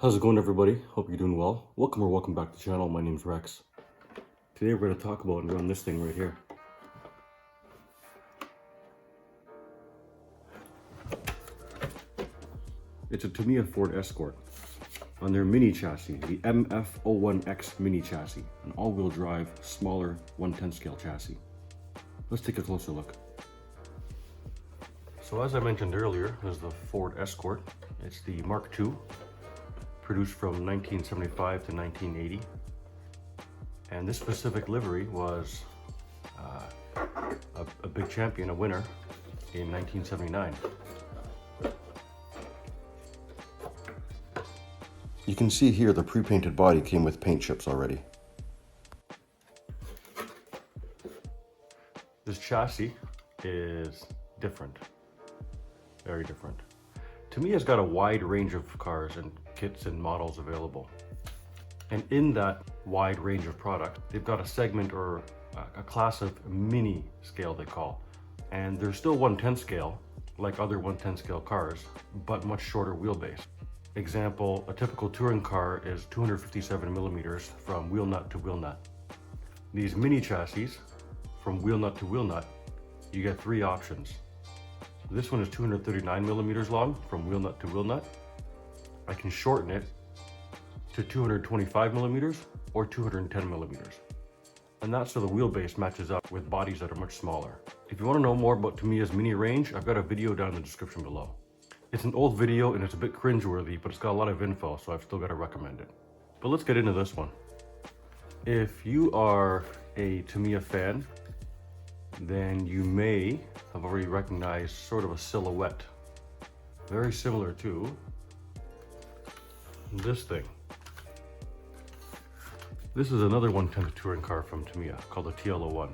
How's it going, everybody? Hope you're doing well. Welcome back to the channel. My name's Rex. Today we're going to talk about and run this thing right here. It's a Tamiya Ford Escort on their mini chassis, the MF01X mini chassis, an all-wheel drive, smaller 1/10 scale chassis. Let's take a closer look. So as I mentioned earlier, this is the Ford Escort. It's the Mark II. Produced from 1975 to 1980, and this specific livery was a big champion, a winner in 1979. You can see here the pre-painted body came with paint chips already. This chassis is different, very different. Tamiya's got a wide range of cars and kits and models available. And in that wide range of product, they've got a segment or a class of mini scale they call. And they're still 1/10 scale, like other 1/10 scale cars, but much shorter wheelbase. Example, a typical touring car is 257 millimeters from wheel nut to wheel nut. These mini chassis, from wheel nut to wheel nut, you get three options. This one is 239 millimeters long from wheel nut to wheel nut. I can shorten it to 225 millimeters or 210 millimeters. And that's so the wheelbase matches up with bodies that are much smaller. If you want to know more about Tamiya's mini range, I've got a video down in the description below. It's an old video and it's a bit cringeworthy, but it's got a lot of info, so I've still got to recommend it. But let's get into this one. If you are a Tamiya fan, then you may have already recognized sort of a silhouette, very similar to this thing. This is another 1/10 touring car from Tamiya called the TL01.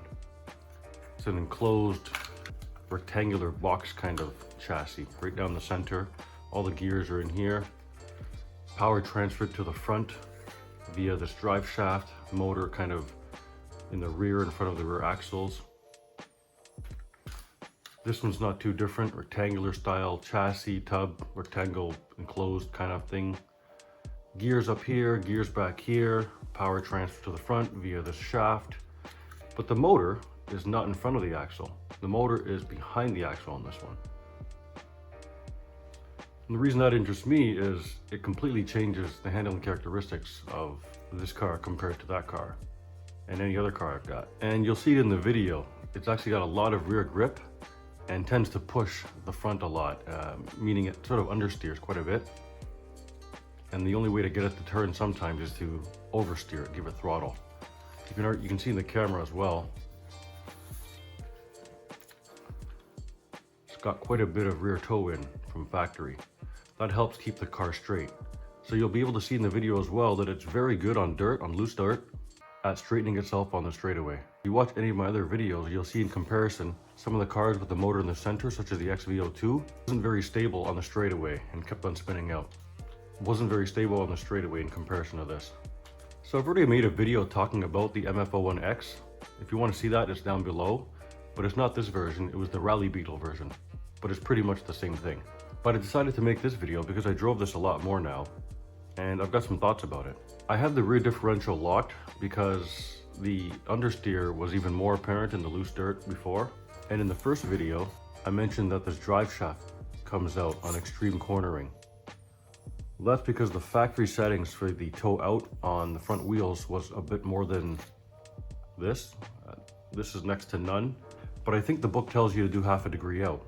It's an enclosed rectangular box kind of chassis right down the center. All the gears are in here. Power transferred to the front via this drive shaft, motor kind of in the rear, in front of the rear axles. This one's not too different, rectangular style chassis, tub, rectangle enclosed kind of thing. Gears up here, gears back here, power transfer to the front via this shaft. But the motor is not in front of the axle. The motor is behind the axle on this one. And the reason that interests me is it completely changes the handling characteristics of this car compared to that car and any other car I've got. And you'll see it in the video. It's actually got a lot of rear grip and tends to push the front a lot, meaning it sort of understeers quite a bit. And the only way to get it to turn sometimes is to oversteer it, give it throttle. You can see in the camera as well. It's got quite a bit of rear toe in from factory. That helps keep the car straight. So you'll be able to see in the video as well that it's very good on dirt, on loose dirt, at straightening itself on the straightaway. If you watch any of my other videos, you'll see in comparison some of the cars with the motor in the center, such as the XV02, wasn't very stable on the straightaway and kept on spinning out. Wasn't very stable on the straightaway in comparison to this. So I've already made a video talking about the MF01X. If you want to see that, it's down below, but it's not this version, it was the Rally Beetle version, but it's pretty much the same thing. But I decided to make this video because I drove this a lot more now, and I've got some thoughts about it. I have the rear differential locked because the understeer was even more apparent in the loose dirt before. And in the first video, I mentioned that this drive shaft comes out on extreme cornering. Well, that's because the factory settings for the toe out on the front wheels was a bit more than this. This is next to none, but I think the book tells you to do half a degree out.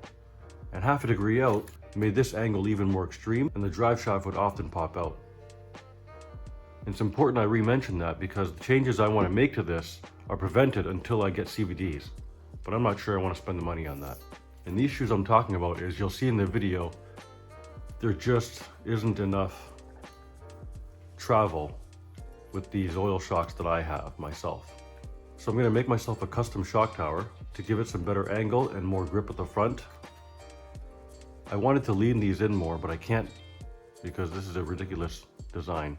And half a degree out made this angle even more extreme, and the drive shaft would often pop out. It's important I re-mention that because the changes I want to make to this are prevented until I get CVDs, but I'm not sure I want to spend the money on that. And the issues I'm talking about is, you'll see in the video, there just isn't enough travel with these oil shocks that I have myself. So I'm going to make myself a custom shock tower to give it some better angle and more grip at the front. I wanted to lean these in more, but I can't because this is a ridiculous design.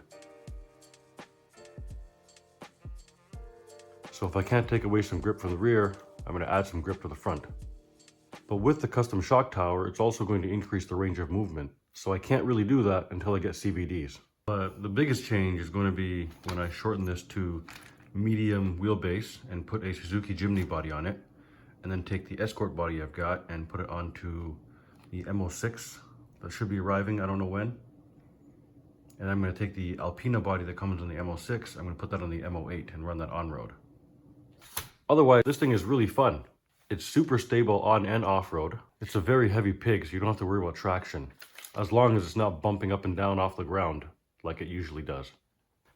So if I can't take away some grip from the rear, I'm going to add some grip to the front. But with the custom shock tower, it's also going to increase the range of movement. So I can't really do that until I get CVDs. But the biggest change is going to be when I shorten this to medium wheelbase and put a Suzuki Jimny body on it, and then take the Escort body I've got and put it onto the MO6 that should be arriving, I don't know when. And I'm going to take the Alpina body that comes on the MO6, I'm going to put that on the MO8 and run that on-road. Otherwise, this thing is really fun. It's super stable on and off-road. It's a very heavy pig, so you don't have to worry about traction, as long as it's not bumping up and down off the ground like it usually does.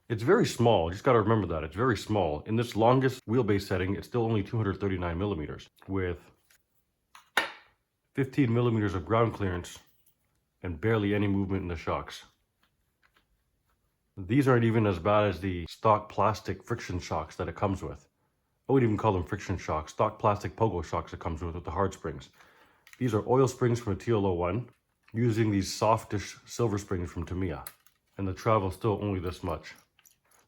It's very small, you just got to remember that. It's very small. In this longest wheelbase setting, it's still only 239 millimeters with 15 millimeters of ground clearance and barely any movement in the shocks. These aren't even as bad as the stock plastic friction shocks that it comes with. I wouldn't even call them friction shocks, stock plastic pogo shocks it comes with the hard springs. These are oil springs from a TL01 using these softish silver springs from Tamiya. And the travel's still only this much.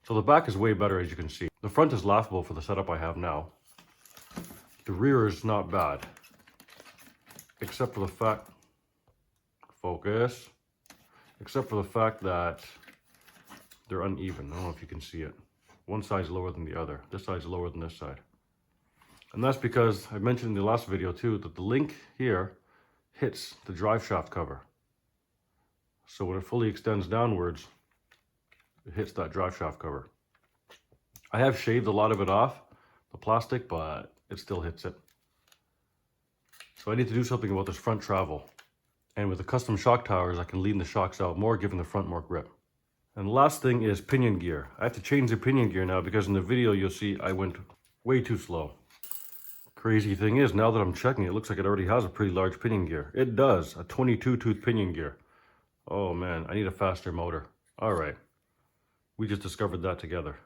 So the back is way better, as you can see. The front is laughable for the setup I have now. The rear is not bad, except for the fact, except for the fact that they're uneven. I don't know if you can see it. One side's lower than the other. This side's lower than this side. And that's because I mentioned in the last video too that the link here hits the drive shaft cover. So when it fully extends downwards, it hits that drive shaft cover. I have shaved a lot of it off, the plastic, but it still hits it. So I need to do something about this front travel. And with the custom shock towers, I can lean the shocks out more, giving the front more grip. And the last thing is pinion gear. I have to change the pinion gear now because in the video you'll see I went way too slow. Crazy thing is, now that I'm checking, it looks like it already has a pretty large pinion gear. It does, a 22 tooth pinion gear. Oh man, I need a faster motor. All right. We just discovered that together.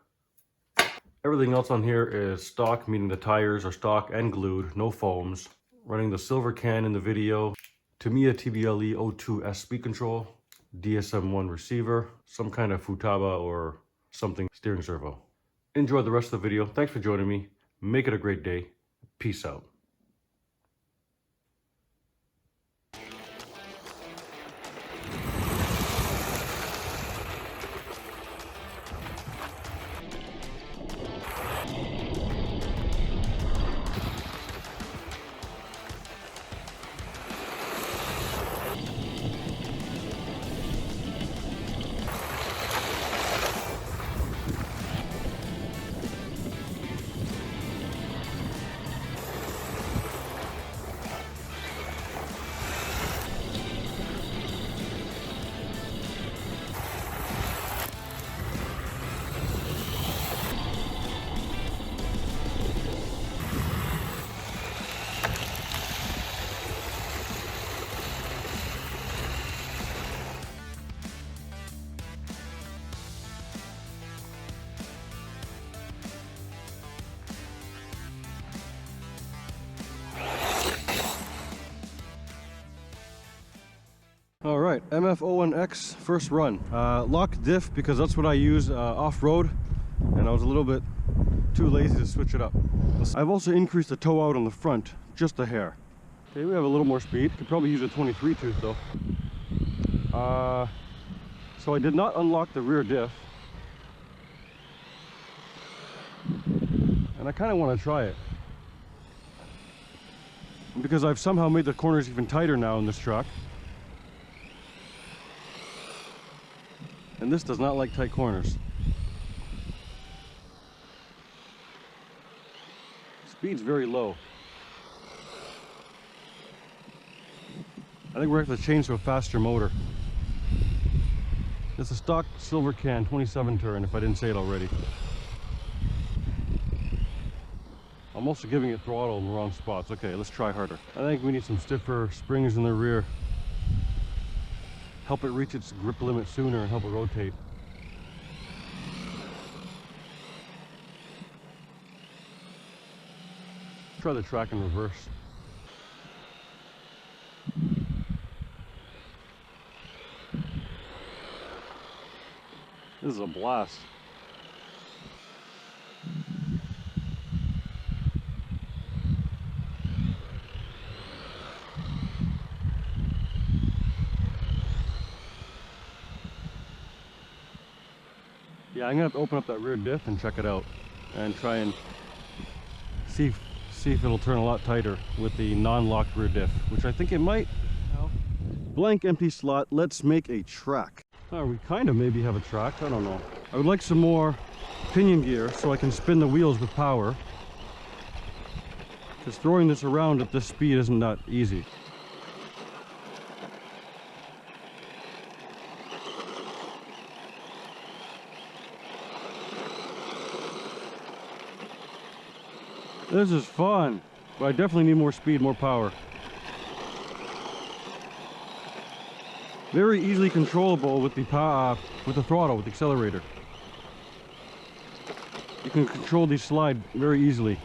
Everything else on here is stock, meaning the tires are stock and glued, no foams. Running the silver can in the video, Tamiya TBLE 02S speed control, DSM-1 receiver, some kind of Futaba or something steering servo. Enjoy the rest of the video. Thanks for joining me. Make it a great day. Peace out. All right, MF01X first run. Lock diff because that's what I use off-road, and I was a little bit too lazy to switch it up. I've also increased the toe out on the front, just a hair. Okay, we have a little more speed. Could probably use a 23 tooth though. So I did not unlock the rear diff. And I kind of want to try it. Because I've somehow made the corners even tighter now in this truck. And this does not like tight corners. Speed's very low. I think we're going to have to change to a faster motor. It's a stock silver can, 27 turn, if I didn't say it already. I'm also giving it throttle in the wrong spots. Okay, let's try harder. I think we need some stiffer springs in the rear. Help it reach its grip limit sooner and help it rotate. Try the track in reverse. This is a blast. Yeah, I'm gonna have to open up that rear diff and check it out and try and see if it'll turn a lot tighter with the non-locked rear diff, which I think it might. Blank empty slot, let's make a track. We kind of maybe have a track, I don't know. I would like some more pinion gear so I can spin the wheels with power, because throwing this around at this speed isn't that easy. This is fun, but I definitely need more speed, more power. Very easily controllable with the throttle, with the accelerator. You can control the slide very easily.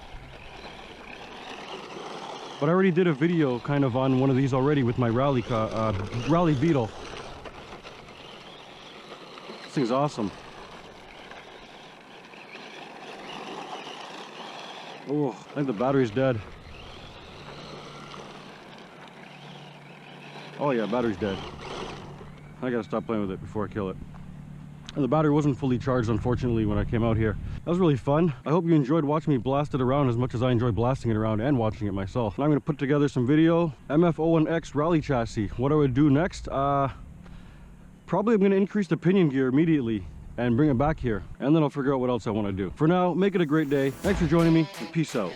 But I already did a video kind of on one of these already with my rally Beetle. This thing's awesome. Oh, I think the battery's dead. Oh yeah, battery's dead. I gotta stop playing with it before I kill it. And the battery wasn't fully charged, unfortunately, when I came out here. That was really fun. I hope you enjoyed watching me blast it around as much as I enjoy blasting it around and watching it myself. Now I'm gonna put together some video. MF01X rally chassis. What I would do next? Probably I'm gonna increase the pinion gear immediately and bring it back here, and then I'll figure out what else I want to do. For now, make it a great day. Thanks for joining me, and peace out.